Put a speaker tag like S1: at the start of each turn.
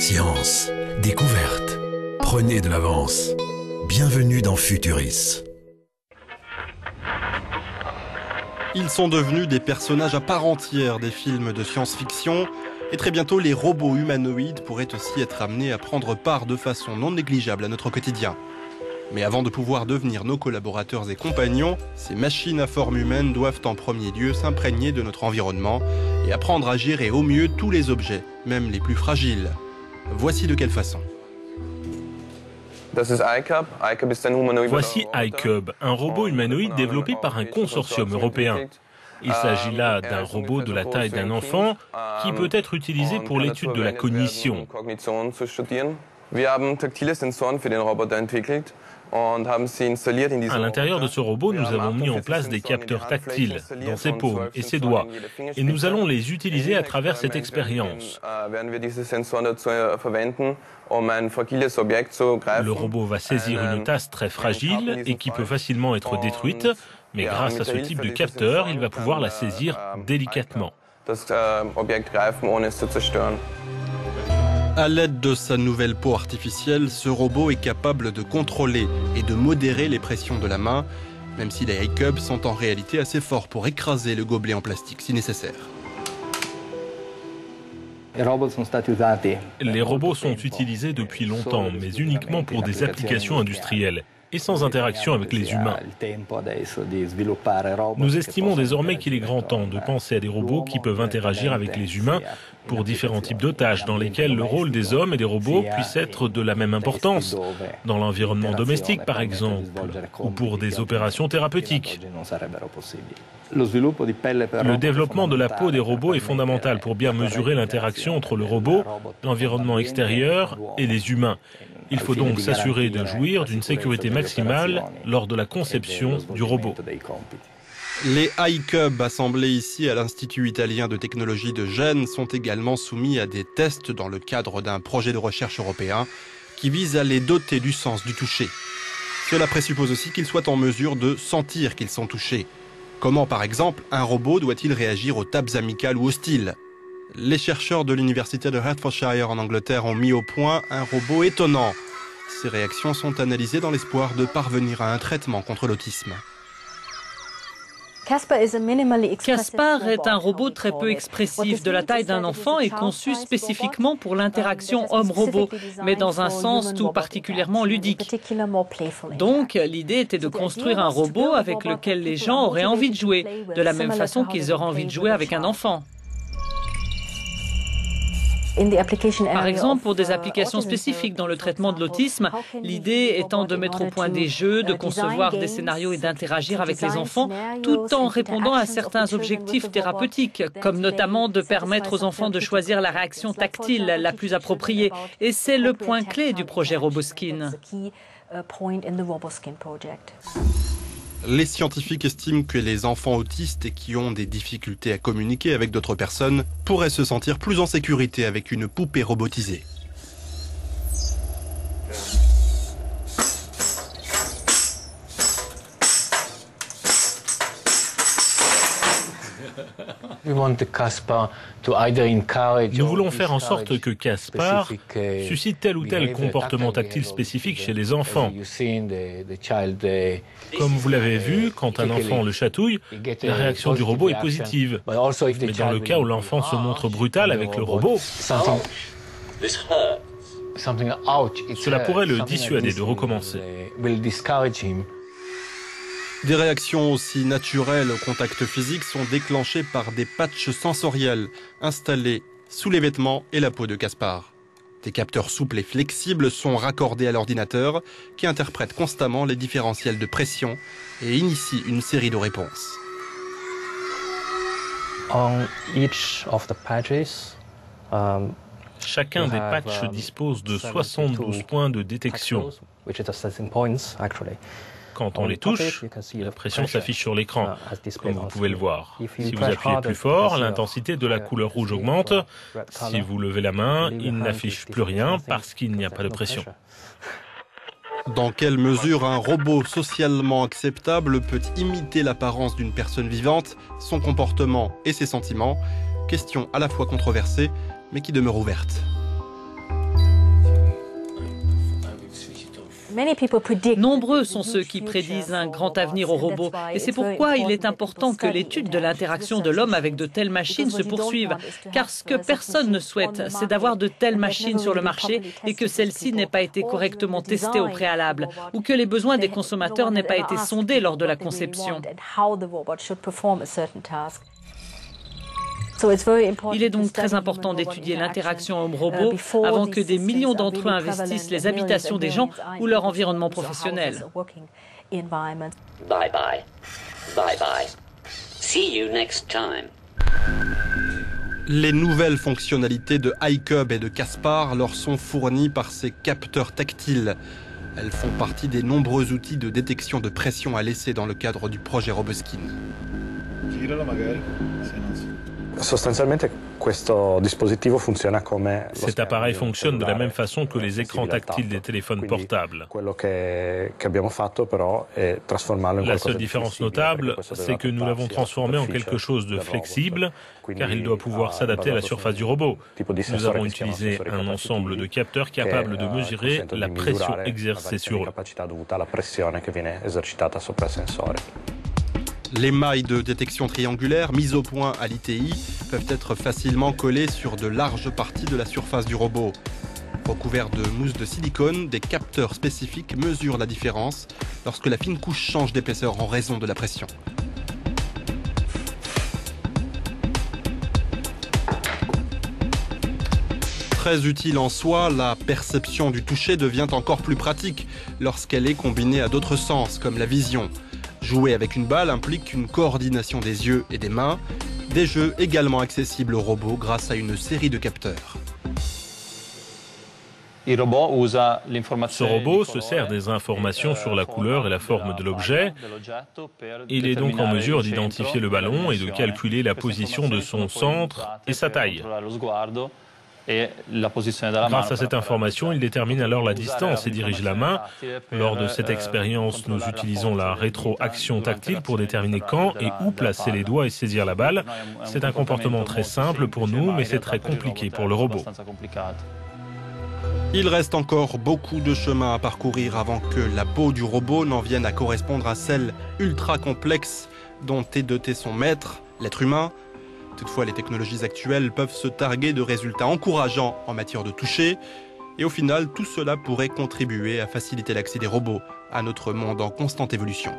S1: Science, découverte, prenez de l'avance. Bienvenue dans Futuris.
S2: Ils sont devenus des personnages à part entière des films de science-fiction et très bientôt les robots humanoïdes pourraient aussi être amenés à prendre part de façon non négligeable à notre quotidien. Mais avant de pouvoir devenir nos collaborateurs et compagnons, ces machines à forme humaine doivent en premier lieu s'imprégner de notre environnement et apprendre à gérer au mieux tous les objets, même les plus fragiles. Voici de quelle façon.
S3: Voici iCub, un robot humanoïde développé par un consortium européen. Il s'agit là d'un robot de la taille d'un enfant qui peut être utilisé pour l'étude de la cognition. À l'intérieur de ce robot, nous avons mis en place des capteurs tactiles dans ses paumes et ses doigts. Et nous allons les utiliser à travers cette expérience. Le robot va saisir une tasse très fragile et qui peut facilement être détruite, mais grâce à ce type de capteur, il va pouvoir la saisir délicatement.
S2: À l'aide de sa nouvelle peau artificielle, ce robot est capable de contrôler et de modérer les pressions de la main, même si les iCubs sont en réalité assez forts pour écraser le gobelet en plastique si nécessaire.
S3: Les robots sont utilisés depuis longtemps, mais uniquement pour des applications industrielles et sans interaction avec les humains. Nous estimons désormais qu'il est grand temps de penser à des robots qui peuvent interagir avec les humains pour différents types de tâches dans lesquelles le rôle des hommes et des robots puisse être de la même importance, dans l'environnement domestique par exemple, ou pour des opérations thérapeutiques. Le développement de la peau des robots est fondamental pour bien mesurer l'interaction entre le robot, l'environnement extérieur et les humains. Il faut donc s'assurer de jouir d'une sécurité maximale lors de la conception du robot.
S2: Les iCubs assemblés ici à l'Institut italien de technologie de Gênes sont également soumis à des tests dans le cadre d'un projet de recherche européen qui vise à les doter du sens du toucher. Cela présuppose aussi qu'ils soient en mesure de sentir qu'ils sont touchés. Comment, par exemple, un robot doit-il réagir aux tapes amicales ou hostiles ? Les chercheurs de l'université de Hertfordshire en Angleterre ont mis au point un robot étonnant. Ces réactions sont analysées dans l'espoir de parvenir à un traitement contre l'autisme.
S4: Caspar est un robot très peu expressif, de la taille d'un enfant et conçu spécifiquement pour l'interaction homme-robot, mais dans un sens tout particulièrement ludique. Donc, l'idée était de construire un robot avec lequel les gens auraient envie de jouer, de la même façon qu'ils auraient envie de jouer avec un enfant. Par exemple, pour des applications spécifiques dans le traitement de l'autisme, l'idée étant de mettre au point des jeux, de concevoir des scénarios et d'interagir avec les enfants, tout en répondant à certains objectifs thérapeutiques, comme notamment de permettre aux enfants de choisir la réaction tactile la plus appropriée. Et c'est le point clé du projet RoboSkin.
S2: Les scientifiques estiment que les enfants autistes et qui ont des difficultés à communiquer avec d'autres personnes pourraient se sentir plus en sécurité avec une poupée robotisée.
S3: Nous voulons faire en sorte que Caspar suscite tel ou tel comportement tactile spécifique chez les enfants. Comme vous l'avez vu, quand un enfant le chatouille, la réaction du robot est positive. Mais dans le cas où l'enfant se montre brutal avec le robot, cela pourrait le dissuader de recommencer.
S2: Des réactions aussi naturelles au contact physique sont déclenchées par des patchs sensoriels installés sous les vêtements et la peau de Caspar. Des capteurs souples et flexibles sont raccordés à l'ordinateur qui interprète constamment les différentiels de pression et initie une série de réponses.
S3: Chacun des patchs dispose de 72 points de détection. Quand on les touche, la pression s'affiche sur l'écran, comme vous pouvez le voir. Si vous appuyez plus fort, l'intensité de la couleur rouge augmente. Si vous levez la main, il n'affiche plus rien parce qu'il n'y a pas de pression.
S2: Dans quelle mesure un robot socialement acceptable peut imiter l'apparence d'une personne vivante, son comportement et ses sentiments? Question à la fois controversée, mais qui demeure ouverte.
S4: Nombreux sont ceux qui prédisent un grand avenir aux robots. Et c'est pourquoi il est important que l'étude de l'interaction de l'homme avec de telles machines se poursuive. Car ce que personne ne souhaite, c'est d'avoir de telles machines sur le marché et que celles-ci n'aient pas été correctement testées au préalable ou que les besoins des consommateurs n'aient pas été sondés lors de la conception. Il est donc très important d'étudier l'interaction homme-robot avant que des millions d'entre eux investissent les habitations des gens ou leur environnement professionnel.
S5: Bye bye. Bye bye. See you next time.
S2: Les nouvelles fonctionnalités de iCub et de Caspar leur sont fournies par ces capteurs tactiles. Elles font partie des nombreux outils de détection de pression à l'essai dans le cadre du projet Roboskin.
S3: Cet appareil fonctionne de la même façon que les écrans tactiles des téléphones portables. La seule différence notable, c'est que nous l'avons transformé en quelque chose de flexible, car il doit pouvoir s'adapter à la surface du robot. Nous avons utilisé un ensemble de capteurs capables de mesurer la pression exercée sur eux.
S2: Les mailles de détection triangulaire mises au point à l'ITI peuvent être facilement collées sur de larges parties de la surface du robot. Recouverts de mousse de silicone, des capteurs spécifiques mesurent la différence lorsque la fine couche change d'épaisseur en raison de la pression. Très utile en soi, la perception du toucher devient encore plus pratique lorsqu'elle est combinée à d'autres sens, comme la vision. Jouer avec une balle implique une coordination des yeux et des mains, des jeux également accessibles aux robots grâce à une série de capteurs.
S3: Ce robot se sert des informations sur la couleur et la forme de l'objet. Il est donc en mesure d'identifier le ballon et de calculer la position de son centre et sa taille. Grâce à cette information, il détermine alors la distance et dirige la main. Lors de cette expérience, nous utilisons la rétroaction tactile pour déterminer quand et où placer les doigts et saisir la balle. C'est un comportement très simple pour nous, mais c'est très compliqué pour le robot.
S2: Il reste encore beaucoup de chemin à parcourir avant que la peau du robot n'en vienne à correspondre à celle ultra complexe dont est doté son maître, l'être humain. Toutefois, les technologies actuelles peuvent se targuer de résultats encourageants en matière de toucher. Et au final, tout cela pourrait contribuer à faciliter l'accès des robots à notre monde en constante évolution.